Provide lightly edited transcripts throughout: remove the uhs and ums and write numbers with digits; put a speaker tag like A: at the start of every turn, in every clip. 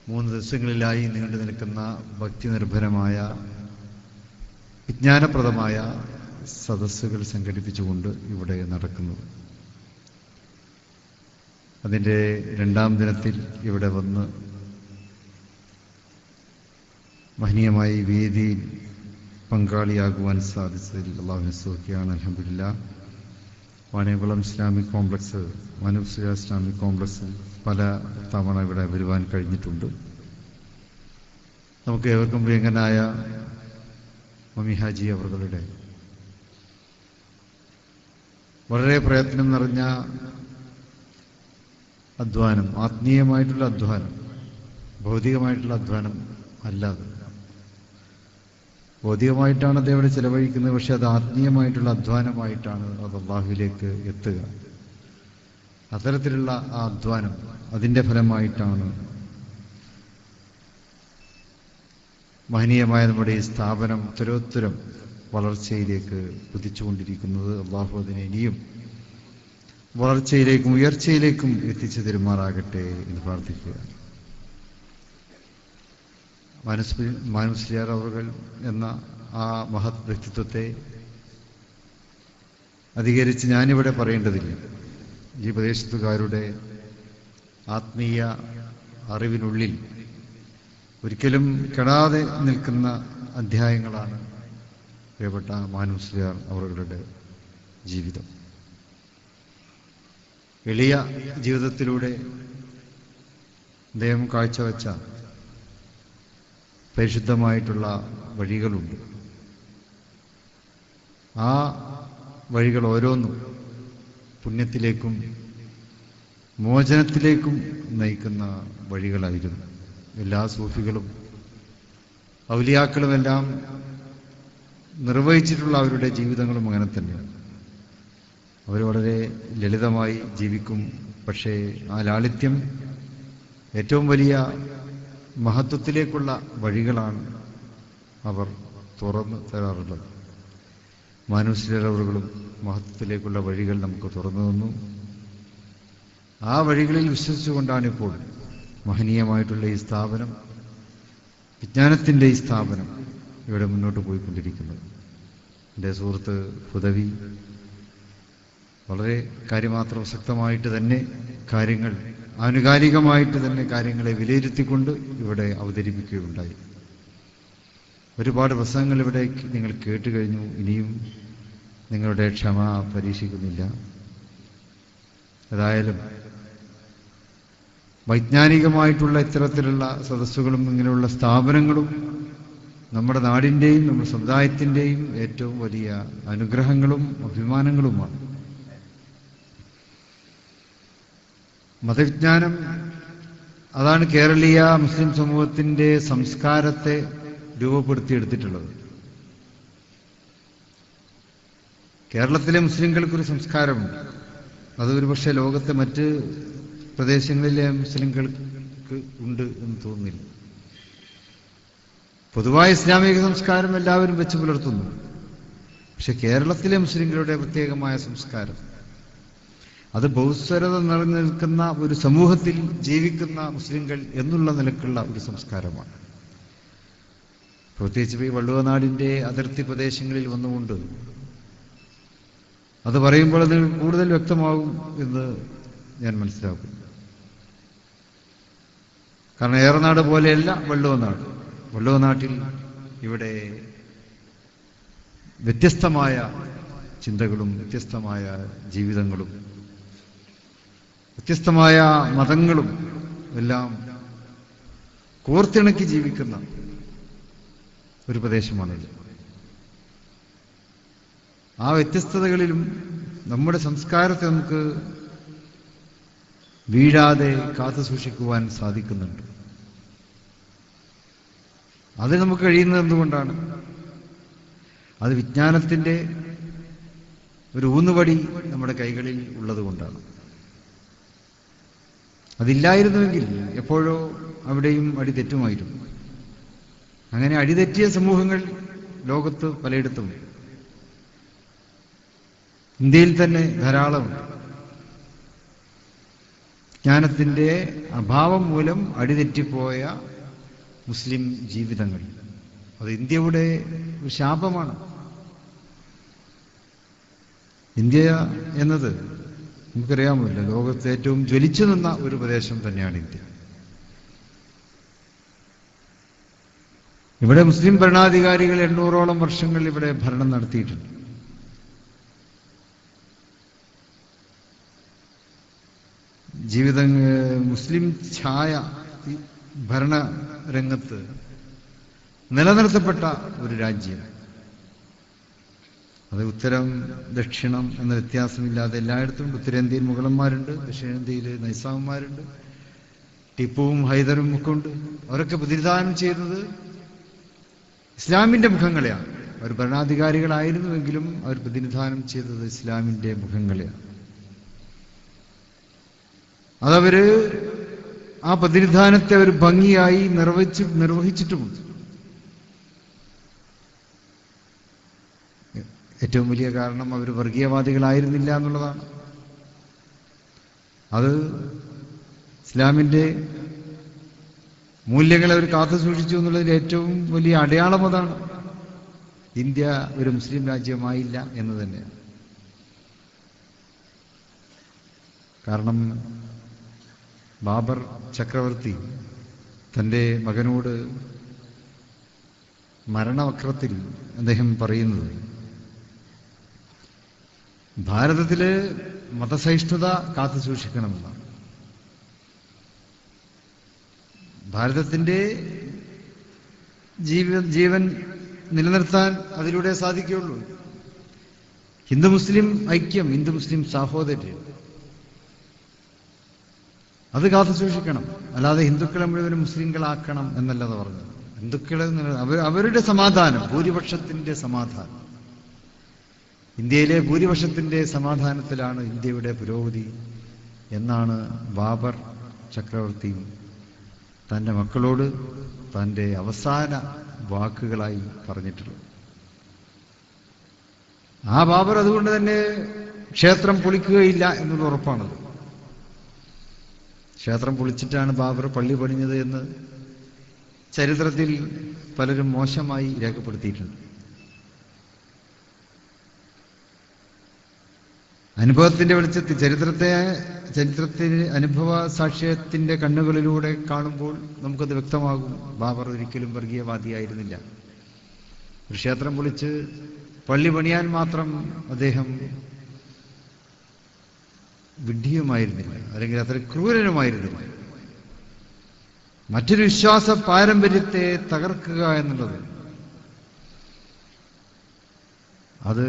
A: 3 ദിവസങ്ങളിലായി നീണ്ടു നിൽക്കുന്ന ഭക്തിനിർഭരമായ വിജ്ഞാനപ്രദമായ സദസ്സുകൾ സംഘടിപ്പിച്ചുകൊണ്ട് ഇവിടെ നടക്കുന്നത്. അതിൻ്റെ 2ാം ദിനത്തിൽ ഇവിടെ വന്ന് മഹനീയമായ വേദിയിൽ പങ്കാളിയാകുവാൻ സാധിച്ചതിൽ അള്ളാഹുവിനെ സ്തുതിക്കുകയാണ്. അൽഹംദുലില്ലാഹ്. Vaniyamkulam Islamic complex, Manusiya Islamic complex പല തവണ ഇവിടെ വരുവാൻ കഴിഞ്ഞിട്ടുണ്ട്. നമുക്ക് ഏവർക്കും പ്രിയങ്കനായ മമ്മി ഹാജി അവരുടെ വളരെ പ്രയത്നം നിറഞ്ഞ അധ്വാനം, ആത്മീയമായിട്ടുള്ള അധ്വാനം, ഭൗതികമായിട്ടുള്ള അധ്വാനം അല്ലാതെ, ഭൗതികമായിട്ടാണ് അത് അവിടെ ചിലവഴിക്കുന്നത്, പക്ഷെ അത് ആത്മീയമായിട്ടുള്ള അധ്വാനമായിട്ടാണ് അത് അല്ലാഹുവിലേക്ക് എത്തുക. അത്തരത്തിലുള്ള ആ അധ്വാനം, അതിൻ്റെ ഫലമായിട്ടാണ് മഹനീയമായ നമ്മുടെ ഈ സ്ഥാപനം ഉത്തരോത്തരം വളർച്ചയിലേക്ക് കുതിച്ചുകൊണ്ടിരിക്കുന്നത്. അല്ലാഹു അതിനെ ഇനിയും വളർച്ചയിലേക്കും ഉയർച്ചയിലേക്കും എത്തിച്ചു തരുമാറാകട്ടെ എന്ന് പ്രാർത്ഥിക്കുക. മാനുസ്ലിയാർ അവർ എന്ന ആ മഹത് വ്യക്തിത്വത്തെ അധികരിച്ച് ഞാനിവിടെ പറയേണ്ടതില്ല. ഈ പ്രദേശത്തുകാരുടെ ആത്മീയ അറിവിനുള്ളിൽ ഒരിക്കലും കെടാതെ നിൽക്കുന്ന അധ്യായങ്ങളാണ് പ്രിയപ്പെട്ട മാനുസ്ലിയാർ അവരുടെ ജീവിതം. എളിയ ജീവിതത്തിലൂടെ അദ്ദേഹം കാഴ്ചവെച്ച പരിശുദ്ധമായിട്ടുള്ള വഴികളുണ്ട്. ആ വഴികൾ ഓരോന്നും പുണ്യത്തിലേക്കും മോചനത്തിലേക്കും നയിക്കുന്ന വഴികളായിരുന്നു. എല്ലാ സൂഫികളും ഔലിയാക്കളുമെല്ലാം നിർവഹിച്ചിട്ടുള്ള അവരുടെ ജീവിതങ്ങളും അങ്ങനെ തന്നെയാണ്. അവർ വളരെ ലളിതമായി ജീവിക്കും. പക്ഷേ ആ ലാളിത്യം ഏറ്റവും വലിയ മഹത്വത്തിലേക്കുള്ള വഴികളാണ് അവർ തുറന്നു തരാറുള്ളത്. മാനുസ്ലിയാറുകളും മഹത്വത്തിലേക്കുള്ള വഴികൾ നമുക്ക് തുറന്നു തന്നു. ആ വഴികളിൽ വിശ്വസിച്ചുകൊണ്ടാണിപ്പോൾ മഹനീയമായിട്ടുള്ള ഈ സ്ഥാപനം, വിജ്ഞാനത്തിൻ്റെ ഈ സ്ഥാപനം ഇവിടെ മുന്നോട്ട് പോയിക്കൊണ്ടിരിക്കുന്നത്. എൻ്റെ സുഹൃത്ത് ഹുദവി വളരെ കാര്യമാത്ര പ്രസക്തമായിട്ട് തന്നെ കാര്യങ്ങൾ, ആനുകാലികമായിട്ട് തന്നെ കാര്യങ്ങളെ വിലയിരുത്തിക്കൊണ്ട് ഇവിടെ അവതരിപ്പിക്കുകയുണ്ടായി. ഒരുപാട് പ്രസംഗങ്ങൾ ഇവിടെ നിങ്ങൾ കേട്ട് കഴിഞ്ഞു. ഇനിയും നിങ്ങളുടെ ക്ഷമ പരീക്ഷിക്കുന്നില്ല. ഏതായാലും വൈജ്ഞാനികമായിട്ടുള്ള ഇത്തരത്തിലുള്ള സദസ്സുകളും ഇങ്ങനെയുള്ള സ്ഥാപനങ്ങളും നമ്മുടെ നാടിൻ്റെയും നമ്മുടെ സമുദായത്തിൻ്റെയും ഏറ്റവും വലിയ അനുഗ്രഹങ്ങളും അഭിമാനങ്ങളുമാണ്. മതവിജ്ഞാനം അതാണ് കേരളീയ മുസ്ലിം സമൂഹത്തിൻ്റെ സംസ്കാരത്തെ രൂപപ്പെടുത്തിയെടുത്തിട്ടുള്ളത്. കേരളത്തിലെ മുസ്ലിങ്ങൾക്കൊരു സംസ്കാരമുണ്ട്. അത് ഒരുപക്ഷെ ലോകത്തെ മറ്റ് പ്രദേശങ്ങളിലെ മുസ്ലിങ്ങൾക്ക് ഉണ്ട് എന്ന് തോന്നുന്നില്ല. പൊതുവായ ഇസ്ലാമിക സംസ്കാരം എല്ലാവരും വെച്ച് പുലർത്തുന്നു. പക്ഷെ കേരളത്തിലെ മുസ്ലിങ്ങളുടെ പ്രത്യേകമായ സംസ്കാരം, അത് ബഹുസ്വരത നിറഞ്ഞു നിൽക്കുന്ന ഒരു സമൂഹത്തിൽ ജീവിക്കുന്ന മുസ്ലിങ്ങൾ എന്നുള്ള നിലക്കുള്ള ഒരു സംസ്കാരമാണ്. പ്രത്യേകിച്ച് ഈ വള്ളുവനാടിൻ്റെ അതിർത്തി പ്രദേശങ്ങളിൽ വന്നുകൊണ്ട് അത് പറയുമ്പോൾ അത് കൂടുതൽ വ്യക്തമാകും എന്ന് ഞാൻ മനസ്സിലാക്കുന്നു. കാരണം ഏറനാട് പോലെയല്ല വള്ളുവനാട്. വള്ളുവനാട്ടിൽ ഇവിടെ വ്യത്യസ്തമായ ചിന്തകളും വ്യത്യസ്തമായ ജീവിതങ്ങളും വ്യത്യസ്തമായ മതങ്ങളും എല്ലാം കോർത്തിണക്കി ജീവിക്കുന്ന ഒരു പ്രദേശമാണിത്. ആ വ്യത്യസ്തതകളിലും നമ്മുടെ സംസ്കാരത്തെ നമുക്ക് വീഴാതെ കാത്തു സൂക്ഷിക്കുവാൻ സാധിക്കുന്നുണ്ട്. അത് നമുക്ക് കഴിയുന്നത് എന്തുകൊണ്ടാണ്? അത് വിജ്ഞാനത്തിൻ്റെ ഒരു ഊന്നുവടി നമ്മുടെ കൈകളിൽ ഉള്ളത് കൊണ്ടാണ്. അതില്ലായിരുന്നുവെങ്കിൽ എപ്പോഴോ അവിടെയും അടിതെറ്റുമായിരുന്നു. അങ്ങനെ അടിതെറ്റിയ സമൂഹങ്ങൾ ലോകത്ത് പലയിടത്തും, ഇന്ത്യയിൽ തന്നെ ധാരാളമുണ്ട്. ജ്ഞാനത്തിൻ്റെ അഭാവം മൂലം അടിതെറ്റിപ്പോയ മുസ്ലിം ജീവിതങ്ങൾ. അത് ഇന്ത്യയുടെ ശാപമാണ്. ഇന്ത്യ എന്നത് നമുക്കറിയാമല്ലോ, ലോകത്തെ ഏറ്റവും ജ്വലിച്ചു നിന്ന ഒരു പ്രദേശം തന്നെയാണ് ഇന്ത്യ. ഇവിടെ മുസ്ലിം ഭരണാധികാരികൾ 800ഓളം വർഷങ്ങൾ ഇവിടെ ഭരണം നടത്തിയിട്ടുണ്ട്. മുസ്ലിം ഛായ ഭരണരംഗത്ത് നിലനിർത്തപ്പെട്ട ഒരു രാജ്യം. അത് ഉത്തരം ദക്ഷിണം എന്ന വ്യത്യാസമില്ലാതെ എല്ലായിടത്തും ഉത്തരേന്ത്യയിൽ മുഗളന്മാരുണ്ട്, ദക്ഷിണേന്ത്യയിൽ നൈസാമന്മാരുണ്ട്, ടിപ്പുവും ഹൈദറും ഒക്കെ ഉണ്ട്. അവരൊക്കെ പ്രതിനിധാനം ചെയ്യുന്നത് ഇസ്ലാമിന്റെ മുഖങ്ങളെയാണ്. അവർ ഭരണാധികാരികളായിരുന്നുവെങ്കിലും അവർ പ്രതിനിധാനം ചെയ്തത് ഇസ്ലാമിന്റെ മുഖങ്ങളെയാണ്. അതവര് ആ പ്രതിനിധാനത്തെ അവർ ഭംഗിയായി നിർവഹിച്ചിട്ടുമുണ്ട്. ഏറ്റവും വലിയ കാരണം അവർ വർഗീയവാദികളായിരുന്നില്ല എന്നുള്ളതാണ്. അത് ഇസ്ലാമിന്റെ മൂല്യങ്ങളെ അവർ കാത്തു സൂക്ഷിച്ചു എന്നുള്ളതിൽ ഏറ്റവും വലിയ അടയാളം അതാണ്. ഇന്ത്യ ഒരു മുസ്ലിം രാജ്യമായില്ല എന്ന് തന്നെയാണ്. കാരണം ബാബർ ചക്രവർത്തി തൻ്റെ മകനോട് മരണവക്രത്തിൽ അദ്ദേഹം പറയുന്നത് ഭാരതത്തില് മതസഹിഷ്ണുത കാത്തു സൂക്ഷിക്കണമെന്നാണ്. ഭാരതത്തിന്റെ ജീവൻ നിലനിർത്താൻ അതിലൂടെ സാധിക്കുകയുള്ളൂ. ഹിന്ദു മുസ്ലിം ഐക്യം, ഹിന്ദു മുസ്ലിം സാഹോദര്യം, അത് കാത്തു സൂക്ഷിക്കണം. അല്ലാതെ ഹിന്ദുക്കളെ മുഴുവനും മുസ്ലിങ്ങളാക്കണം എന്നല്ലാതെ പറഞ്ഞത്. ഹിന്ദുക്കളെ അവരുടെ സമാധാനം, ഭൂരിപക്ഷത്തിന്റെ സമാധാനം, ഇന്ത്യയിലെ ഭൂരിപക്ഷത്തിന്റെ സമാധാനത്തിലാണ് ഇന്ത്യയുടെ പുരോഗതി എന്നാണ് ബാബർ ചക്രവർത്തി തൻ്റെ മക്കളോട് തൻ്റെ അവസാന വാക്കുകളായി പറഞ്ഞിട്ടുള്ളത്. ആ ബാബർ അതുകൊണ്ട് തന്നെ ക്ഷേത്രം പൊളിക്കുകയില്ല എന്നുള്ള ഉറപ്പാണത്. ക്ഷേത്രം പൊളിച്ചിട്ടാണ് ബാബർ പള്ളി പണിഞ്ഞത് എന്ന് ചരിത്രത്തിൽ പലരും മോശമായി രേഖപ്പെടുത്തിയിട്ടുണ്ട്. അനുഭവത്തിന്റെ വെളിച്ചത്തിൽ ചരിത്രത്തിന് അനുഭവ സാക്ഷ്യത്തിന്റെ കണ്ണുകളിലൂടെ കാണുമ്പോൾ നമുക്കത് വ്യക്തമാകും. ബാബർ ഒരിക്കലും വർഗീയവാദിയായിരുന്നില്ല. ഒരു ക്ഷേത്രം പൊളിച്ച് പള്ളി പണിയാൻ മാത്രം അദ്ദേഹം വിഡ്ഢിയുമായിരുന്നില്ല, അല്ലെങ്കിൽ അത്ര ക്രൂരനുമായിരുന്നില്ല. മറ്റൊരു വിശ്വാസ പാരമ്പര്യത്തെ തകർക്കുക എന്നുള്ളത് അത്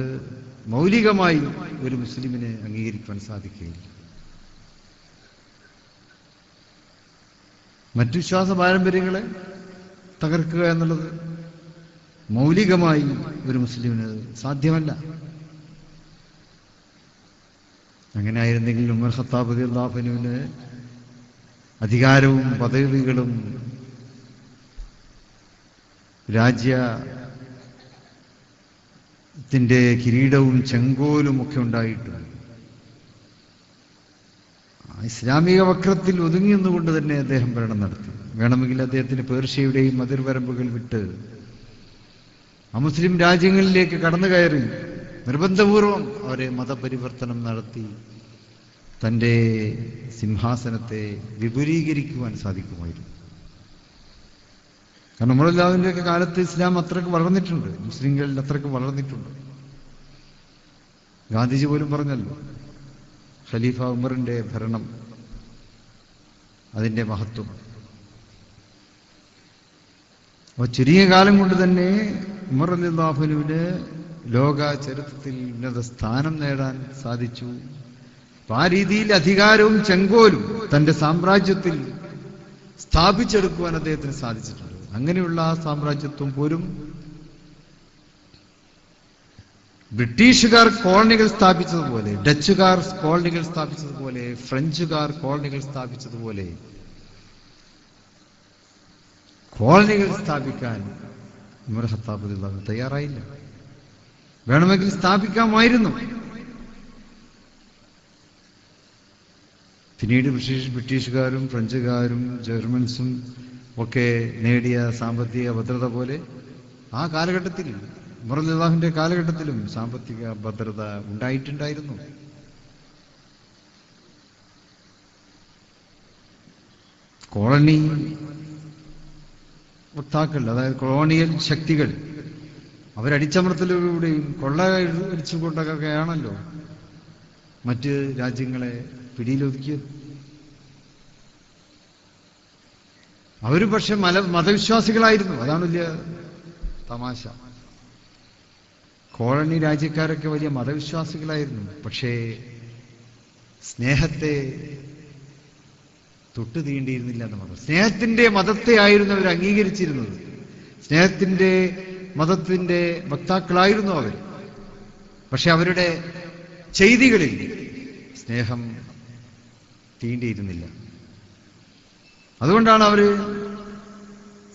A: മൗലികമായി ഒരു മുസ്ലിമിന് അംഗീകരിക്കുവാൻ സാധിക്കുകയില്ല. മറ്റു വിശ്വാസ പാരമ്പര്യങ്ങളെ തകർക്കുക എന്നുള്ളത് മൗലികമായി ഒരു മുസ്ലിമിന് സാധ്യമല്ല. അങ്ങനെ ആയിരുന്നെങ്കിൽ ഉമർ ഖത്താബ് റളിയല്ലാഹു അൻഹുവിന് അധികാരവും പദവികളും രാജ്യത്തിന്റെ കിരീടവും ചെങ്കോലും ഒക്കെ ഉണ്ടായിട്ടുണ്ട്. ഇസ്ലാമിക വക്രത്തിൽ ഒതുങ്ങി നിന്നുകൊണ്ട് തന്നെ അദ്ദേഹം ഭരണം നടത്തി. വേണമെങ്കിൽ അദ്ദേഹത്തിന് പേർഷ്യയുടെയും അതിർവരമ്പുകൾ വിട്ട് അമുസ്ലിം രാജ്യങ്ങളിലേക്ക് കടന്നു കയറി നിർബന്ധപൂർവം അവരെ മതപരിവർത്തനം നടത്തി തൻ്റെ സിംഹാസനത്തെ വിപുലീകരിക്കുവാൻ സാധിക്കുമായിരുന്നു. കാരണം നമ്മളെല്ലാവരുടെയൊക്കെ കാലത്ത് ഇസ്ലാം അത്രക്ക് വളർന്നിട്ടുണ്ട്, മുസ്ലിങ്ങളിൽ അത്രക്ക് വളർന്നിട്ടുണ്ട്. ഗാന്ധിജി പോലും പറഞ്ഞല്ലോ, ഖലീഫ ഉമറിന്റെ ഭരണം, അതിൻ്റെ മഹത്വം. അപ്പോൾ ചുരുങ്ങിയ കാലം കൊണ്ട് തന്നെ ഉമർ റളിയല്ലാഹു അൻഹുവിന് ലോക ചരിത്രത്തിൽ ഉന്നത സ്ഥാനം നേടാൻ സാധിച്ചു. ആ രീതിയിൽ അധികാരവും ചെങ്കോലും തന്റെ സാമ്രാജ്യത്തിൽ സ്ഥാപിച്ചെടുക്കുവാൻ അദ്ദേഹത്തിന് സാധിച്ചിട്ടുണ്ട്. അങ്ങനെയുള്ള ആ സാമ്രാജ്യത്വം പോലും ബ്രിട്ടീഷുകാർ കോളനികൾ സ്ഥാപിച്ചതുപോലെ, ഡച്ചുകാർ കോളനികൾ സ്ഥാപിച്ചതുപോലെ, ഫ്രഞ്ചുകാർ കോളനികൾ സ്ഥാപിച്ചതുപോലെ കോളനികൾ സ്ഥാപിക്കാൻ ഉമർ ഖത്താബ് റളിയല്ലാഹു അൻഹു തയ്യാറായില്ല. വേണമെങ്കിൽ സ്ഥാപിക്കാമായിരുന്നു. പിന്നീട് ബ്രിട്ടീഷുകാരും ഫ്രഞ്ചുകാരും ജർമ്മൻസും ഒക്കെ നേടിയ സാമ്പത്തിക ഭദ്രത പോലെ ആ കാലഘട്ടത്തിൽ ഉമർ റളിയല്ലാഹുവിന്റെ കാലഘട്ടത്തിലും സാമ്പത്തിക ഭദ്രത ഉണ്ടായിട്ടുണ്ടായിരുന്നു. കോളനി വക്താക്കൾ, അതായത് കൊളോണിയൽ ശക്തികൾ, അവരടിച്ചമർത്തലിലൂടെയും കൊള്ളയടിച്ചുകൊണ്ടൊക്കെയാണല്ലോ മറ്റ് രാജ്യങ്ങളെ പിടിയിലൊതുക്കിയത്. അവര് പക്ഷെ മതവിശ്വാസികളായിരുന്നു. അതാണ് വലിയ തമാശ. കോളനി രാജ്യക്കാരൊക്കെ വലിയ മതവിശ്വാസികളായിരുന്നു. പക്ഷേ സ്നേഹത്തെ തൊട്ടു തീണ്ടിയിരുന്നില്ല എന്ന് പറഞ്ഞു. സ്നേഹത്തിന്റെ മതത്തെ ആയിരുന്നു അവർ അംഗീകരിച്ചിരുന്നത്. സ്നേഹത്തിന്റെ മതത്തിന്റെ വക്താക്കളായിരുന്നു അവർ. പക്ഷെ അവരുടെ ചെയ്തികളിൽ സ്നേഹം തീണ്ടിയിരുന്നില്ല. അതുകൊണ്ടാണ് അവർ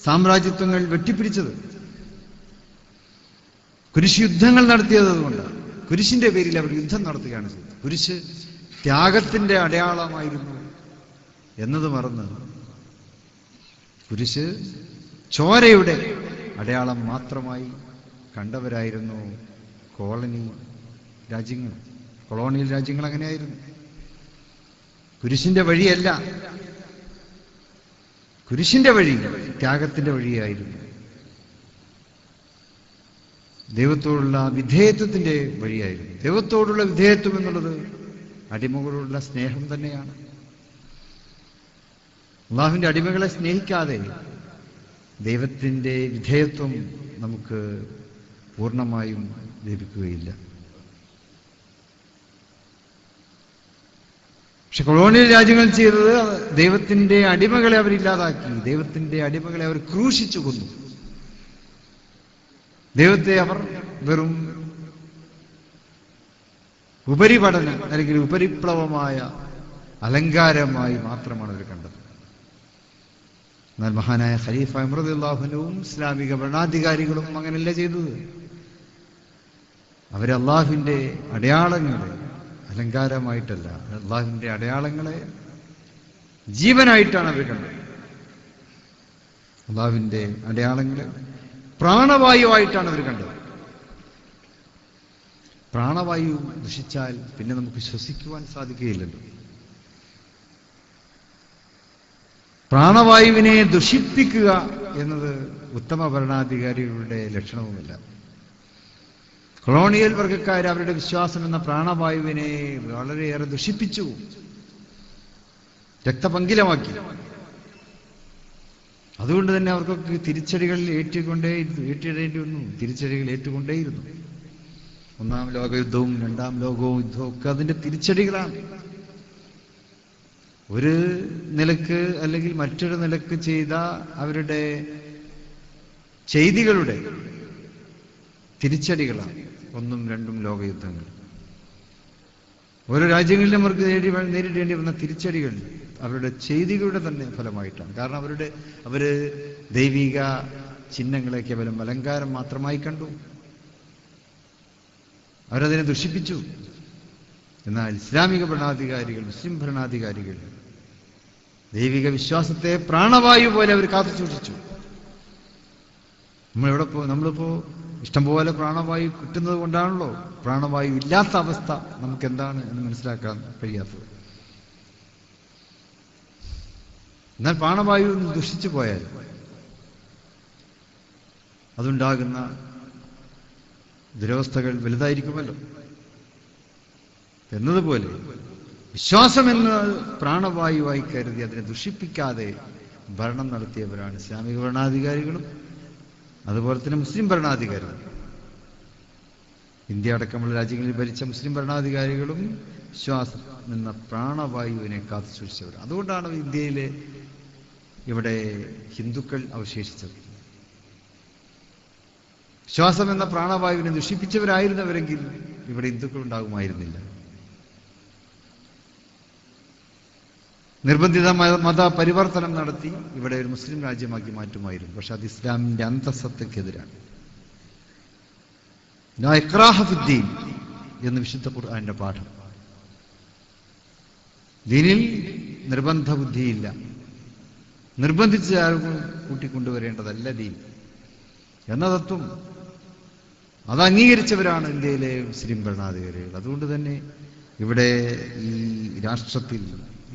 A: സാമ്രാജ്യത്വങ്ങൾ വെട്ടിപ്പിടിച്ചത്. കുരിശ് യുദ്ധങ്ങൾ നടത്തിയത് അതുകൊണ്ടാണ്. കുരിശിന്റെ പേരിൽ അവർ യുദ്ധം നടത്തുകയാണ് ചെയ്തത്. കുരിശ് ത്യാഗത്തിന്റെ അടയാളമായിരുന്നു എന്നത് മറന്ന് കുരിശ് ചോരയുടെ അടയാളം മാത്രമായി കണ്ടവരായിരുന്നു കോളനി രാജ്യങ്ങൾ. കൊളോണിയൽ രാജ്യങ്ങൾ അങ്ങനെയായിരുന്നു. കുരിശിന്റെ വഴിയല്ല, കുരിശിന്റെ വഴി ത്യാഗത്തിന്റെ വഴിയായിരുന്നു. ദൈവത്തോടുള്ള വിധേയത്വത്തിന്റെ വഴിയായിരുന്നു. ദൈവത്തോടുള്ള വിധേയത്വം എന്നുള്ളത് അടിമകളോടുള്ള സ്നേഹം തന്നെയാണ്. അള്ളാഹുവിന്റെ അടിമകളെ സ്നേഹിക്കാതെ ദൈവത്തിന്റെ വിധേയത്വം നമുക്ക് പൂർണ്ണമായും ലഭിക്കുകയില്ല. പക്ഷെ കൊളോണിയൽ രാജ്യങ്ങൾ ചെയ്തത് ദൈവത്തിന്റെ അടിമകളെ അവരില്ലാതാക്കി. ദൈവത്തിന്റെ അടിമകളെ അവർ ക്രൂശിച്ചു കൊന്നു. ദൈവത്തെ അവർ വെറും ഉപരിപഠനം അല്ലെങ്കിൽ ഉപരിപ്ലവമായ അലങ്കാരമായി മാത്രമാണ് അവർ കണ്ടത്. എന്നാൽ മഹാനായ ഖലീഫ ഉമർ റളിയല്ലാഹു അൻഹുവും ഇസ്ലാമിക ഭരണാധികാരികളും അങ്ങനെയല്ല ചെയ്തത്. അവർ അള്ളാഹുവിന്റെ അടയാളങ്ങളെ അലങ്കാരമായിട്ടല്ല, അള്ളാഹുവിന്റെ അടയാളങ്ങളെ ജീവനായിട്ടാണ് അവർ കണ്ടത്. അള്ളാഹുവിന്റെ അടയാളങ്ങളെ പ്രാണവായുവായിട്ടാണ് അവർ കണ്ടത്. പ്രാണവായു ദുഷിച്ചാൽ പിന്നെ നമുക്ക് ശ്വസിക്കുവാൻ സാധിക്കുകയില്ലല്ലോ. പ്രാണവായുവിനെ ദുഷിപ്പിക്കുക എന്നത് ഉത്തമ ഭരണാധികാരികളുടെ ലക്ഷണവുമല്ല. കൊളോണിയൽ വർഗക്കാർ അവരുടെ വിശ്വാസം എന്ന പ്രാണവായുവിനെ വളരെയേറെ ദുഷിപ്പിച്ചു, രക്തപങ്കിലമാക്കി. അതുകൊണ്ട് തന്നെ അവർക്കൊക്കെ തിരിച്ചടികൾ ഏറ്റിടേണ്ടി വന്നു. തിരിച്ചടികൾ ഏറ്റുകൊണ്ടേയിരുന്നു. ഒന്നാം ലോകയുദ്ധവും രണ്ടാം ലോകവും യുദ്ധവും ഒക്കെ അതിന്റെ തിരിച്ചടികളാണ്. ഒരു നിലക്ക് അല്ലെങ്കിൽ മറ്റൊരു നിലക്ക് ചെയ്ത അവരുടെ ചെയ്തികളുടെ തിരിച്ചടികളാണ് ഒന്നും രണ്ടും ലോകയുദ്ധങ്ങൾ. ഓരോ രാജ്യങ്ങളിലും അവർക്ക് നേരിടേണ്ടി വന്ന തിരിച്ചടികൾ അവരുടെ ചെയ്തികളുടെ തന്നെ ഫലമായിട്ടാണ്. കാരണം അവര് ദൈവിക ചിഹ്നങ്ങളെ കേവലം അലങ്കാരം മാത്രമായി കണ്ടു. അവരതിനെ ദുഷിപ്പിച്ചു. എന്നാൽ ഇസ്ലാമിക ഭരണാധികാരികൾ, മുസ്ലിം ഭരണാധികാരികൾ ദൈവിക വിശ്വാസത്തെ പ്രാണവായു പോലെ അവർ കാത്തു സൂക്ഷിച്ചു. നമ്മളിപ്പോ ഇഷ്ടംപോലെ പ്രാണവായു കിട്ടുന്നത് കൊണ്ടാണല്ലോ പ്രാണവായു ഇല്ലാത്ത അവസ്ഥ നമുക്ക് എന്താണ് എന്ന് മനസ്സിലാക്കാൻ കഴിയാത്തത്. എന്നാൽ പ്രാണവായു ദുഷിച്ചു പോയാൽ അതുണ്ടാകുന്ന ദുരവസ്ഥകൾ വലുതായിരിക്കുമല്ലോ. എന്നതുപോലെ വിശ്വാസം എന്ന പ്രാണവായുവായി കരുതി അതിനെ ദുഷിപ്പിക്കാതെ ഭരണം നടത്തിയവരാണ് ഇസ്ലാമിക ഭരണാധികാരികളും അതുപോലെ തന്നെ മുസ്ലിം ഭരണാധികാരികളും. ഇന്ത്യ അടക്കമുള്ള രാജ്യങ്ങളിൽ ഭരിച്ച മുസ്ലിം ഭരണാധികാരികളും വിശ്വാസം എന്ന പ്രാണവായുവിനെ കാത്തു സൂക്ഷിച്ചവർ. അതുകൊണ്ടാണ് ഇന്ത്യയിലെ ഇവിടെ ഹിന്ദുക്കൾ അവശേഷിച്ചത്. വിശ്വാസം എന്ന പ്രാണവായുവിനെ ദുഷിപ്പിച്ചവരായിരുന്നവരെങ്കിൽ ഇവിടെ ഹിന്ദുക്കൾ ഉണ്ടാകുമായിരുന്നില്ല. നിർബന്ധിത മത പരിവർത്തനം നടത്തി ഇവിടെ ഒരു മുസ്ലിം രാജ്യമാക്കി മാറ്റുമായിരുന്നു. പക്ഷെ അത് ഇസ്ലാമിന്റെ അന്തസത്തക്കെതിരാണ്. ലാ ഇക്റാഹ ഫിദ്ദീൻ എന്ന് വിശുദ്ധ ഖുർആന്റെ പാഠം. ദീനിൽ നിർബന്ധ ബുദ്ധിയില്ല. നിർബന്ധിച്ച് ആർക്കും കൂട്ടിക്കൊണ്ടുവരേണ്ടതല്ല ദീൻ എന്ന തത്വം അത് അംഗീകരിച്ചവരാണ് ഇന്ത്യയിലെ മുസ്ലിം ഭരണാധികാരികൾ. അതുകൊണ്ട് തന്നെ ഇവിടെ ഈ രാഷ്ട്രത്തിൽ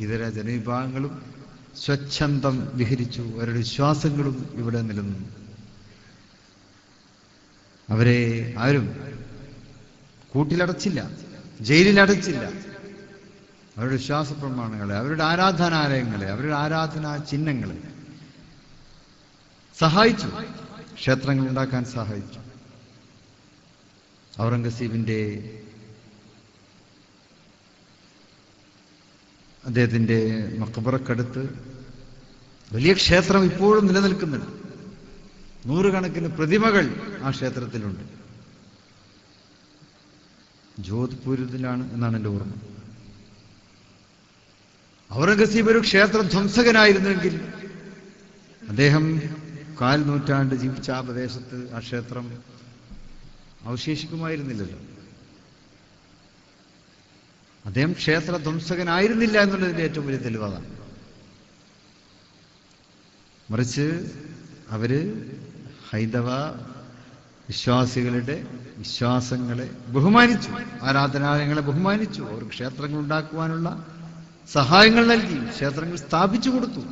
A: ഇതര ജനവിഭാഗങ്ങളും സ്വച്ഛന്തം വിഹരിച്ചു. അവരുടെ വിശ്വാസങ്ങളും ഇവിടെ നിലനിന്നു. അവരെ ആരും കൂട്ടിലടച്ചില്ല, ജയിലിലടച്ചില്ല. അവരുടെ വിശ്വാസ പ്രമാണങ്ങളെ, അവരുടെ ആരാധനാലയങ്ങളെ, അവരുടെ ആരാധനാ ചിഹ്നങ്ങളെ സഹായിച്ചു, ക്ഷേത്രങ്ങൾ ഉണ്ടാക്കാൻ സഹായിച്ചു. ഔറംഗസീബിന്റെ അദ്ദേഹത്തിന്റെ മക്ബറക്കടുത്ത് വലിയ ക്ഷേത്രം ഇപ്പോഴും നിലനിൽക്കുന്നുണ്ട്. നൂറുകണക്കിന് പ്രതിമകൾ ആ ക്ഷേത്രത്തിലുണ്ട്. ജോധ്പൂരിലാണ് എന്നാണ് എൻ്റെ ഓർമ്മ. ഔറംഗസീബ് ഒരു ക്ഷേത്ര ധ്വംസകനായിരുന്നുവെങ്കിൽ അദ്ദേഹം 4 നൂറ്റാണ്ട് ജീവിച്ച ആ പ്രദേശത്ത് ആ ക്ഷേത്രം അവശേഷിക്കുമായിരുന്നില്ലല്ലോ. അദ്ദേഹം ക്ഷേത്ര ധ്വംസകനായിരുന്നില്ല എന്നുള്ളതിന്റെ ഏറ്റവും വലിയ തെളിവാണ്. മറിച്ച് അവര് ഹൈന്ദവ വിശ്വാസികളുടെ വിശ്വാസങ്ങളെ ബഹുമാനിച്ചു, ആരാധനാലയങ്ങളെ ബഹുമാനിച്ചു. അവർ ക്ഷേത്രങ്ങൾ ഉണ്ടാക്കുവാനുള്ള സഹായങ്ങൾ നൽകി, ക്ഷേത്രങ്ങൾ സ്ഥാപിച്ചു കൊടുത്തു.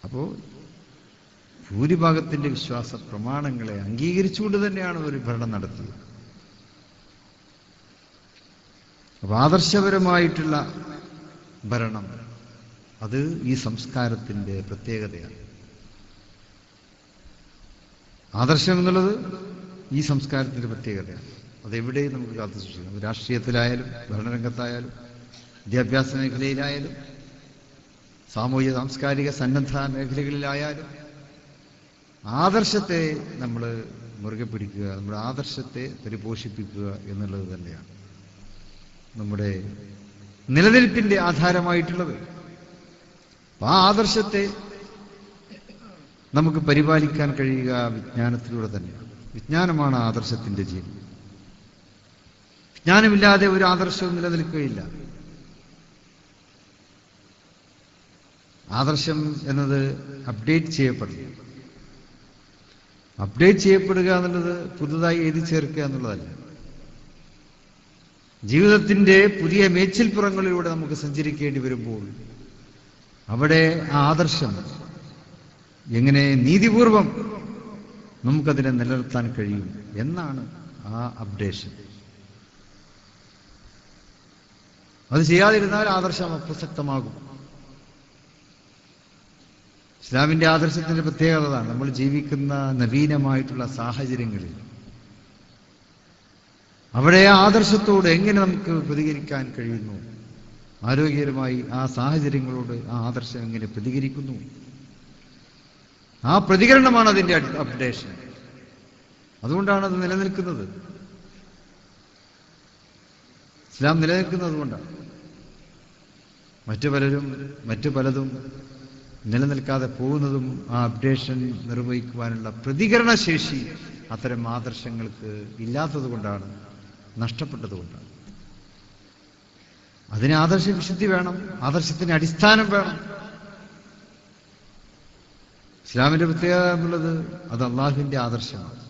A: അപ്പോ ഭൂരിഭാഗത്തിന്റെ വിശ്വാസ പ്രമാണങ്ങളെ അംഗീകരിച്ചുകൊണ്ട് തന്നെയാണ് ഒരു ഭരണം നടത്തിയത്. അപ്പൊ ആദർശപരമായിട്ടുള്ള ഭരണം അത് ഈ സംസ്കാരത്തിന്റെ പ്രത്യേകതയാണ്. ആദർശം എന്നുള്ളത് ഈ സംസ്കാരത്തിന്റെ പ്രത്യേകതയാണ്. അതെവിടെയും നമുക്ക് കാത്തു സൂക്ഷിക്കാം. രാഷ്ട്രീയത്തിലായാലും ഭരണരംഗത്തായാലും വിദ്യാഭ്യാസ മേഖലയിലായാലും സാമൂഹിക സാംസ്കാരിക സന്നദ്ധ മേഖലകളിലായാലും ആദർശത്തെ നമ്മൾ മുറുകെ പിടിക്കുക, നമ്മുടെ ആദർശത്തെ പരിപോഷിപ്പിക്കുക എന്നുള്ളത് തന്നെയാണ് നമ്മുടെ നിലനിൽപ്പിന്റെ ആധാരമായിട്ടുള്ളത്. ആ ആദർശത്തെ നമുക്ക് പരിപാലിക്കാൻ കഴിയുക വിജ്ഞാനത്തിലൂടെ തന്നെയാണ്. വിജ്ഞാനമാണ് ആദർശത്തിന്റെ ജീവൻ. വിജ്ഞാനമില്ലാതെ ഒരു ആദർശവും നിലനിൽക്കുകയില്ല. ആദർശം എന്നത് അപ്ഡേറ്റ് ചെയ്യപ്പെടുന്നു. അപ്ഡേറ്റ് ചെയ്യപ്പെടുക എന്നുള്ളത് പുതുതായി എഴുതി ചേർക്കുക എന്നുള്ളതല്ല. ജീവിതത്തിന്റെ പുതിയ മേച്ചിൽപ്പുറങ്ങളിലൂടെ നമുക്ക് സഞ്ചരിക്കേണ്ടി വരുമ്പോൾ അവിടെ ആ ആദർശം എങ്ങനെ നീതിപൂർവം നമുക്കതിനെ നിലനിർത്താൻ കഴിയും എന്നാണ് ആ അപ്ഡേഷൻ. അത് ചെയ്യാതിരുന്നാൽ ആദർശം അപ്രസക്തമാകും. ഇസ്ലാമിന്റെ ആദർശത്തിന്റെ പ്രത്യേകത അതാണ്. നമ്മൾ ജീവിക്കുന്ന നവീനമായിട്ടുള്ള സാഹചര്യങ്ങളിൽ അവിടെ ആ ആദർശത്തോട് എങ്ങനെ നമുക്ക് പ്രതികരിക്കാൻ കഴിയുന്നു, ആരോഗ്യകരമായി ആ സാഹചര്യങ്ങളോട് ആ ആദർശം എങ്ങനെ പ്രതികരിക്കുന്നു, ആ പ്രതികരണമാണ് അതിന്റെ അപ്ഡേഷൻ. അതുകൊണ്ടാണ് അത് നിലനിൽക്കുന്നത്. ഇസ്ലാം നിലനിൽക്കുന്നത് കൊണ്ടാണ്. മറ്റു പലതും നിലനിൽക്കാതെ പോകുന്നതും ആ അപ്ഡേഷൻ നിർവഹിക്കുവാനുള്ള പ്രതികരണശേഷി അത്തരം ആദർശങ്ങൾക്ക് ഇല്ലാത്തത് കൊണ്ടാണ്, നഷ്ടപ്പെട്ടതുകൊണ്ടാണ്. അതിന് ആദർശ വിശുദ്ധി വേണം, ആദർശത്തിന് അടിസ്ഥാനം വേണം. ഇസ്ലാമിന്റെ പ്രത്യേകത എന്നുള്ളത് അത് അള്ളാഹുവിന്റെ ആദർശമാണ്,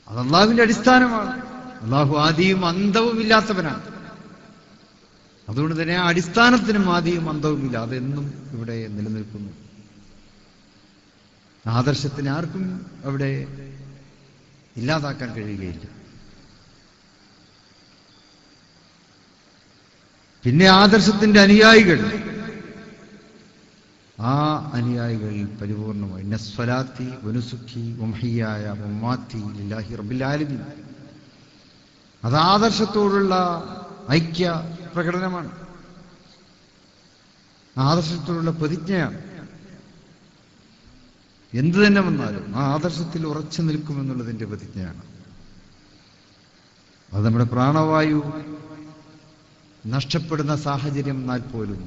A: അത് അള്ളാഹുവിന്റെ അടിസ്ഥാനമാണ്. അള്ളാഹു ആദിയും അന്തവും ഇല്ലാത്തവനാണ്. അതുകൊണ്ട് തന്നെ ആ അടിസ്ഥാനത്തിനും ആദിയും അന്തവുമില്ല. അതെന്നും ഇവിടെ നിലനിൽക്കുന്നു. ആദർശത്തിന് ആർക്കും അവിടെ ഇല്ലാതാക്കാൻ കഴിയുകയില്ല. പിന്നെ ആദർശത്തിന്റെ അനുയായികൾ, ആ അനുയായികൾ പരിപൂർണമായി നസ്വലാത്തി വനുസുഖി വംഹിയായ വമ്മാത്തി ലില്ലാഹി റബ്ബിൽ ആലമീൻ, അത് ആദർശത്തോടുള്ള ഐക്യ പ്രകടനമാണ്, ആദർശത്തോടുള്ള പ്രതിജ്ഞയാണ്. എന്തു തന്നെ വന്നാലും ആ ആദർശത്തിൽ ഉറച്ചു നിൽക്കുമെന്നുള്ളതിന്റെ പ്രതിജ്ഞയാണ്. അത് നമ്മുടെ പ്രാണവായു നഷ്ടപ്പെടുന്ന സാഹചര്യം എന്നാൽ പോലും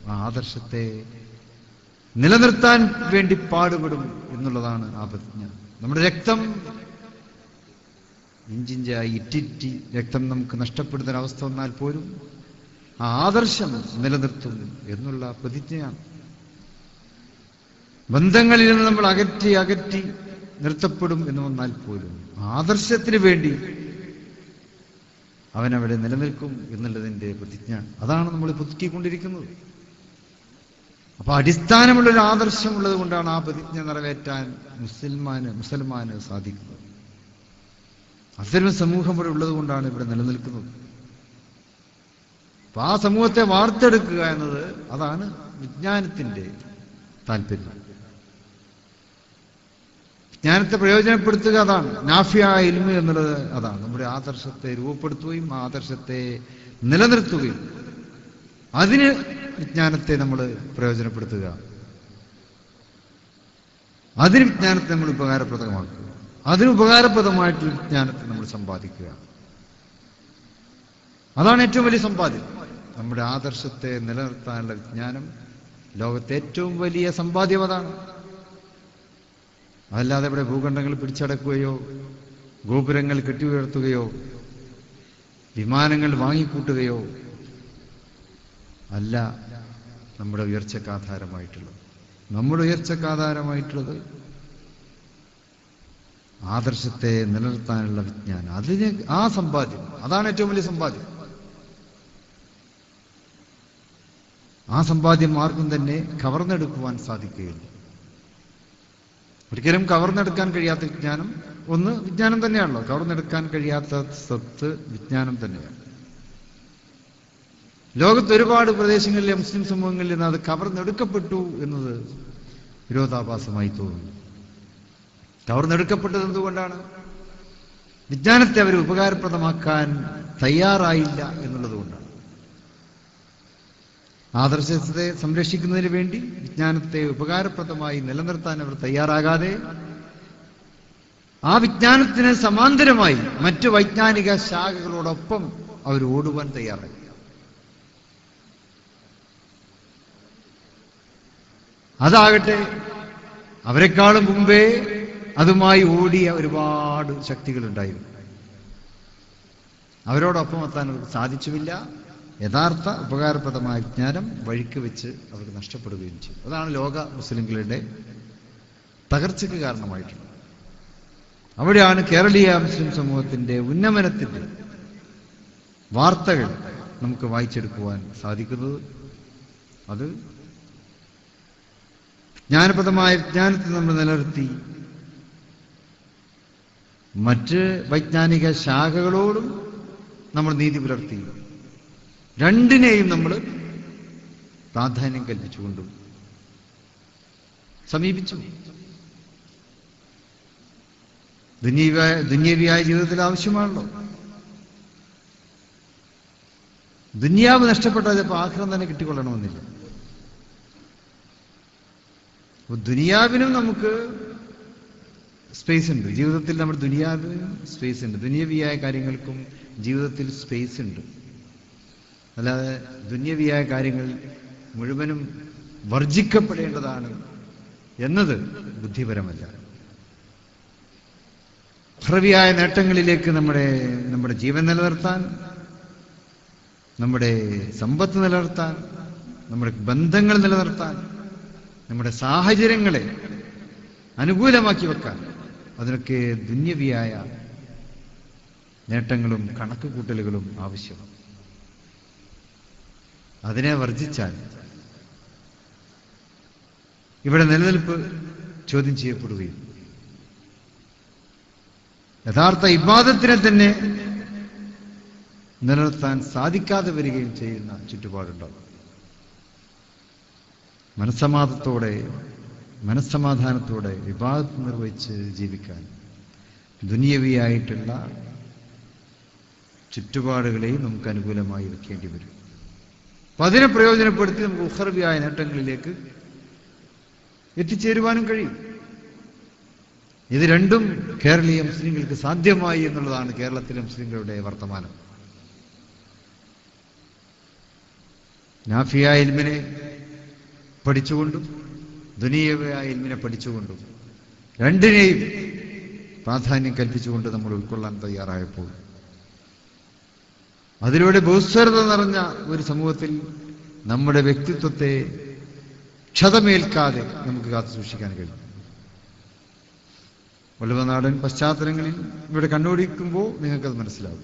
A: ആ ആദർശത്തെ നിലനിർത്താൻ വേണ്ടി പാടുപെടും എന്നുള്ളതാണ് ആ പ്രതിജ്ഞ. നമ്മുടെ രക്തം ഇഞ്ചിഞ്ചായി ഇറ്റിറ്റി രക്തം നമുക്ക് നഷ്ടപ്പെടുന്ന അവസ്ഥ വന്നാൽ പോലും ആ ആദർശം നിലനിർത്തും എന്നുള്ള പ്രതിജ്ഞയാണ്. ബന്ധങ്ങളിൽ നിന്ന് നമ്മൾ അകറ്റി അകറ്റി നിർത്തപ്പെടും എന്ന് വന്നാൽ പോലും ആദർശത്തിന് വേണ്ടി അവനവിടെ നിലനിൽക്കും എന്നുള്ളതിൻ്റെ പ്രതിജ്ഞ. അതാണ് നമ്മൾ പുതുക്കിക്കൊണ്ടിരിക്കുന്നത്. അപ്പൊ അടിസ്ഥാനമുള്ളൊരു ആദർശമുള്ളത് കൊണ്ടാണ് ആ പ്രതിജ്ഞ നിറവേറ്റാൻ മുസൽമാന് സാധിക്കുന്നത്. അത്തരം സമൂഹം ഇവിടെ ഉള്ളത് കൊണ്ടാണ് ഇവിടെ നിലനിൽക്കുന്നത്. അപ്പൊ ആ സമൂഹത്തെ വാർത്തെടുക്കുക എന്നത് അതാണ് വിജ്ഞാനത്തിന്റെ താല്പര്യം. വിജ്ഞാനത്തെ പ്രയോജനപ്പെടുത്തുക അതാണ് നാഫിയായ ഇൽമ് എന്നുള്ളത്. അതാണ് നമ്മുടെ ആദർശത്തെ രൂപപ്പെടുത്തുകയും ആദർശത്തെ നിലനിർത്തുകയും അതിന് വിജ്ഞാനത്തെ നമ്മൾ പ്രയോജനപ്പെടുത്തുക, അതിന് വിജ്ഞാനത്തെ നമ്മൾ ഉപകാരപ്രദമാക്കുക, അതിന് ഉപകാരപ്രദമായിട്ടുള്ള വിജ്ഞാനത്തെ നമ്മൾ സമ്പാദിക്കുക. അതാണ് ഏറ്റവും വലിയ സമ്പാദ്യം. നമ്മുടെ ആദർശത്തെ നിലനിർത്താനുള്ള വിജ്ഞാനം ലോകത്തെ ഏറ്റവും വലിയ സമ്പാദ്യം അതാണ്. അതല്ലാതെ ഇവിടെ ഭൂഖണ്ഡങ്ങൾ പിടിച്ചടക്കുകയോ ഗോപുരങ്ങൾ കെട്ടിയുയർത്തുകയോ വിമാനങ്ങൾ വാങ്ങിക്കൂട്ടുകയോ അല്ല നമ്മുടെ ഉയർച്ചക്കാധാരമായിട്ടുള്ളത്. നമ്മുടെ ഉയർച്ചക്കാധാരമായിട്ടുള്ളത് ആദർശത്തെ നിലനിർത്താനുള്ള വിജ്ഞാനം, അതിന് ആ സമ്പാദ്യം, അതാണ് ഏറ്റവും വലിയ സമ്പാദ്യം. ആ സമ്പാദ്യം ആർക്കും തന്നെ കവർന്നെടുക്കുവാൻ സാധിക്കുകയില്ല. ഒരിക്കലും കവർന്നെടുക്കാൻ കഴിയാത്ത വിജ്ഞാനം ഒന്ന് വിജ്ഞാനം തന്നെയാണല്ലോ. കവർന്നെടുക്കാൻ കഴിയാത്ത സ്വത്ത് വിജ്ഞാനം തന്നെയാണ്. ലോകത്ത് ഒരുപാട് പ്രദേശങ്ങളിലെ മുസ്ലിം സമൂഹങ്ങളിൽ നിന്ന് അത് കവർന്നെടുക്കപ്പെട്ടു എന്നത് വിരോധാഭാസമായി തോന്നുന്നു. കവർന്നെടുക്കപ്പെട്ടത് എന്തുകൊണ്ടാണ്? വിജ്ഞാനത്തെ അവർ ഉപകാരപ്രദമാക്കാൻ തയ്യാറായില്ല എന്നുള്ളത് കൊണ്ടാണ്. ആദർശത്തെ സംരക്ഷിക്കുന്നതിന് വേണ്ടി വിജ്ഞാനത്തെ ഉപകാരപ്രദമായി നിലനിർത്താൻ അവർ തയ്യാറാകാതെ ആ വിജ്ഞാനത്തിന് സമാന്തരമായി മറ്റു വൈജ്ഞാനിക ശാഖകളോടൊപ്പം അവർ ഓടുവാൻ തയ്യാറായി. അതാകട്ടെ അവരെക്കാളും മുമ്പേ അതുമായി ഓടിയ ഒരുപാട് ശക്തികളുണ്ടായിരുന്നു. അവരോടൊപ്പം എത്താൻ അവർക്ക് സാധിച്ചുമില്ല. യഥാർത്ഥ ഉപകാരപ്രദമായ വിജ്ഞാനം വഴിക്ക് വെച്ച് അവർക്ക് നഷ്ടപ്പെടുകയും ചെയ്യും. അതാണ് ലോക മുസ്ലിംകളുടെ തകർച്ചയ്ക്ക് കാരണമായിട്ടുള്ളത്. അവിടെയാണ് കേരളീയ മുസ്ലിം സമൂഹത്തിന്റെ ഉന്നമനത്തിന്റെ വാർത്തകൾ നമുക്ക് വായിച്ചെടുക്കുവാൻ സാധിക്കുന്നത്. അത് ജ്ഞാനപ്രദമായ വിജ്ഞാനത്തെ നമ്മൾ നിലനിർത്തി മറ്റ് വൈജ്ഞാനിക ശാഖകളോടും നമ്മൾ നീതി പുലർത്തി രണ്ടിനെയും നമ്മൾ പ്രാധാന്യം കൽപ്പിച്ചുകൊണ്ടും സമീപിച്ചു. ദുന്യവിയായ ജീവിതത്തിൽ ആവശ്യമാണല്ലോ. ദുന്യാവ് നഷ്ടപ്പെട്ടാൽ ചിലപ്പോൾ ആഖിറം തന്നെ കിട്ടിക്കൊള്ളണമെന്നില്ല. അപ്പൊ ദുനിയാവിനും നമുക്ക് സ്പേസ് ഉണ്ട്. ജീവിതത്തിൽ നമ്മുടെ ദുനിയാവിനും സ്പേസ് ഉണ്ട്. ദുന്യവിയായ കാര്യങ്ങൾക്കും ജീവിതത്തിൽ സ്പേസ് ഉണ്ട്. അല്ലാതെ ദുന്യവിയായ കാര്യങ്ങൾ മുഴുവനും വർജിക്കപ്പെടേണ്ടതാണ് എന്നത് ബുദ്ധിപരമല്ല. ഉഖ്റവിയായ നേട്ടങ്ങളിലേക്ക് നമ്മുടെ ജീവൻ നിലനിർത്താൻ, നമ്മുടെ സമ്പത്ത് നിലനിർത്താൻ, നമ്മുടെ ബന്ധങ്ങൾ നിലനിർത്താൻ, നമ്മുടെ സാഹചര്യങ്ങളെ അനുകൂലമാക്കി വെക്കാൻ അതിനൊക്കെ ദുന്യവിയായ നേട്ടങ്ങളും കണക്കുകൂട്ടലുകളും ആവശ്യമാണ്. അതിനെ വർജിച്ചാൽ ഇവിടെ നിലനിൽപ്പ് ചോദ്യം ചെയ്യപ്പെടുകയും യഥാർത്ഥ ഇബാദത്തിനെ തന്നെ നിലനിർത്താൻ സാധിക്കാതെ വരികയും ചെയ്യുന്ന ചുറ്റുപാടുണ്ടാവും. മനസ്സമാധാനത്തോടെ ഇബാദത്ത് നിർവഹിച്ച് ജീവിക്കാൻ ദുനിയവിയായിട്ടുള്ള ചുറ്റുപാടുകളെയും നമുക്ക് അനുകൂലമായി വെക്കേണ്ടി വരും. അപ്പൊ അതിനെ പ്രയോജനപ്പെടുത്തി നമുക്ക് ഉഖ്റവിയായ നേട്ടങ്ങളിലേക്ക് എത്തിച്ചേരുവാനും കഴിയും. ഇത് രണ്ടും കേരളീയ മുസ്ലിങ്ങൾക്ക് സാധ്യമായി എന്നുള്ളതാണ് കേരളത്തിലെ മുസ്ലിങ്ങളുടെ വർത്തമാനം. നാഫിയായ ഇൽമിനെ പഠിച്ചുകൊണ്ടും ദുനിയവിയായ ഇൽമിനെ പഠിച്ചുകൊണ്ടും രണ്ടിനെയും പ്രാധാന്യം കൽപ്പിച്ചുകൊണ്ട് നമ്മൾ ഉൾക്കൊള്ളാൻ തയ്യാറായപ്പോൾ, അതിലൂടെ ബഹുസ്വരത നിറഞ്ഞ ഒരു സമൂഹത്തിൽ നമ്മുടെ വ്യക്തിത്വത്തെ ക്ഷതമേൽക്കാതെ നമുക്ക് കാത്തു സൂക്ഷിക്കാൻ കഴിയും. വള്ളുവനാടൻ പശ്ചാത്തലങ്ങളിൽ ഇവിടെ കണ്ണോടിക്കുമ്പോൾ നിങ്ങൾക്കത് മനസ്സിലാവും.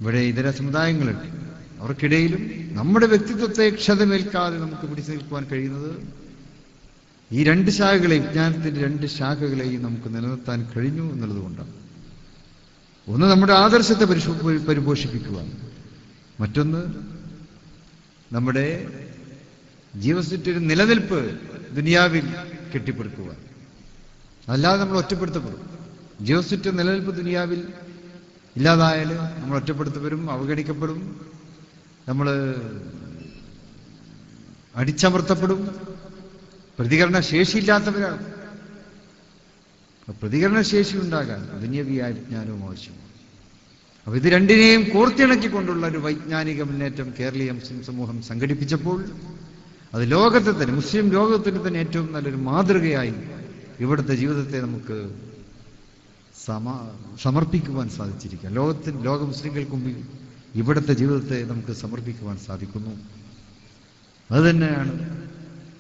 A: ഇവിടെ ഇതര സമുദായങ്ങളുണ്ട്, അവർക്കിടയിലും നമ്മുടെ വ്യക്തിത്വത്തെ ക്ഷതമേൽക്കാതെ നമുക്ക് പിടിച്ചു നിൽക്കുവാൻ കഴിയുന്നത് ഈ രണ്ട് ശാഖകളെയും, വിജ്ഞാനത്തിന്റെ രണ്ട് ശാഖകളെയും നമുക്ക് നിലനിർത്താൻ കഴിഞ്ഞു എന്നുള്ളതുകൊണ്ടാണ്. ഒന്ന് നമ്മുടെ ആദർശത്തെ പരിപോഷിപ്പിക്കുക, മറ്റൊന്ന് നമ്മുടെ ജീവസുറ്റൊരു നിലനിൽപ്പ് ദുനിയാവിൽ കെട്ടിപ്പടുക്കുക. അല്ലാതെ നമ്മൾ ഒറ്റപ്പെടുത്തപ്പെടും. ജീവസുറ്റ നിലനിൽപ്പ് ദുനിയാവിൽ ഇല്ലാതായാൽ നമ്മൾ ഒറ്റപ്പെടുത്തപ്പെടും, അവഗണിക്കപ്പെടും, നമ്മൾ അടിച്ചമർത്തപ്പെടും, പ്രതികരണശേഷിയില്ലാത്തവരാണ്. പ്രതികരണശേഷി ഉണ്ടാകാൻ ദുനിയവിയായ വിജ്ഞാനവും ആവശ്യമാണ്. അപ്പൊ ഇത് രണ്ടിനെയും കോർത്തിണക്കിക്കൊണ്ടുള്ള ഒരു വൈജ്ഞാനിക മുന്നേറ്റം കേരളീയ മുസ്ലിം സമൂഹം സംഘടിപ്പിച്ചപ്പോൾ അത് ലോകത്തെ തന്നെ, മുസ്ലിം ലോകത്തിന് തന്നെ ഏറ്റവും നല്ലൊരു മാതൃകയായി ഇവിടുത്തെ ജീവിതത്തെ നമുക്ക് സമർപ്പിക്കുവാൻ സാധിച്ചിരിക്കുക. ലോക മുസ്ലിങ്ങൾക്ക് മുമ്പിൽ ഇവിടുത്തെ ജീവിതത്തെ നമുക്ക് സമർപ്പിക്കുവാൻ സാധിക്കുന്നു. അതുതന്നെയാണ്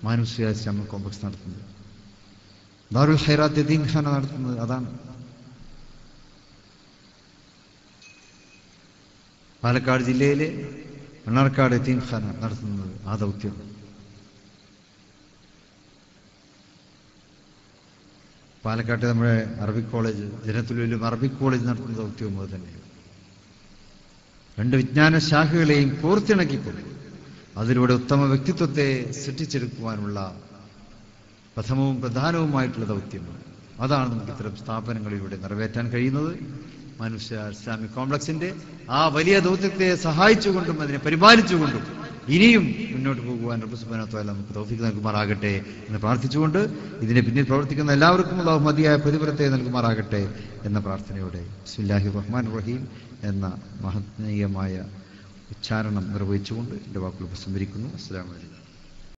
A: മാനുഷിക ഇസ്ലാമിക് കോംപ്ലക്സ് നടത്തുന്നത്. ദാറുൽ ഖൈറാത്ത് യതീംഖാന നടത്തുന്നത് അതാണ്. പാലക്കാട് ജില്ലയിലെ മണ്ണാർക്കാട് യതീംഖാന നടത്തുന്നത് ആ ദൗത്യം. പാലക്കാട്ടെ നമ്മുടെ അറബിക് കോളേജ്, ജനത്തുലുലും അറബിക് കോളേജ് നടത്തുന്ന ദൗത്യവും അത് തന്നെ. രണ്ട് വിജ്ഞാന ശാഖകളെയും കോർത്തിണക്കിക്കൊണ്ട് അതിലൂടെ ഉത്തമ വ്യക്തിത്വത്തെ സൃഷ്ടിച്ചെടുക്കുവാനുള്ള പ്രഥമവും പ്രധാനവുമായിട്ടുള്ള ദൗത്യമാണ്. അതാണ് നമുക്ക് ഇത്തരം സ്ഥാപനങ്ങളിലൂടെ നിറവേറ്റാൻ കഴിയുന്നത്. മനുഷ്യ ഇസ്ലാമിക് കോംപ്ലക്സിന്റെ ആ വലിയ ദൗത്യത്തെ സഹായിച്ചുകൊണ്ടും അതിനെ പരിപാലിച്ചുകൊണ്ടും ഇനിയും മുന്നോട്ട് പോകുവാൻ റബ്ബ് സുബ്ഹാനഹു വ തആല നമുക്ക് തൗഫീഖ് നൽകുമാറാകട്ടെ എന്ന് പ്രാർത്ഥിച്ചുകൊണ്ട് ഇതിന് പിന്നിൽ പ്രവർത്തിക്കുന്ന എല്ലാവർക്കും അല്ലാഹു മതിയായ പ്രതിഫലത്തെ നൽകുമാറാകട്ടെ എന്ന പ്രാർത്ഥനയോടെ ബിസ്മില്ലാഹിർ റഹ്മാനിർ റഹീം എന്ന മഹനീയമായ ഉച്ചാരണം നിർവഹിച്ചുകൊണ്ട് എൻ്റെ വാക്കുകൾ ഉപസംഹരിക്കുന്നു. അസ്സലാമു അലൈക്കും.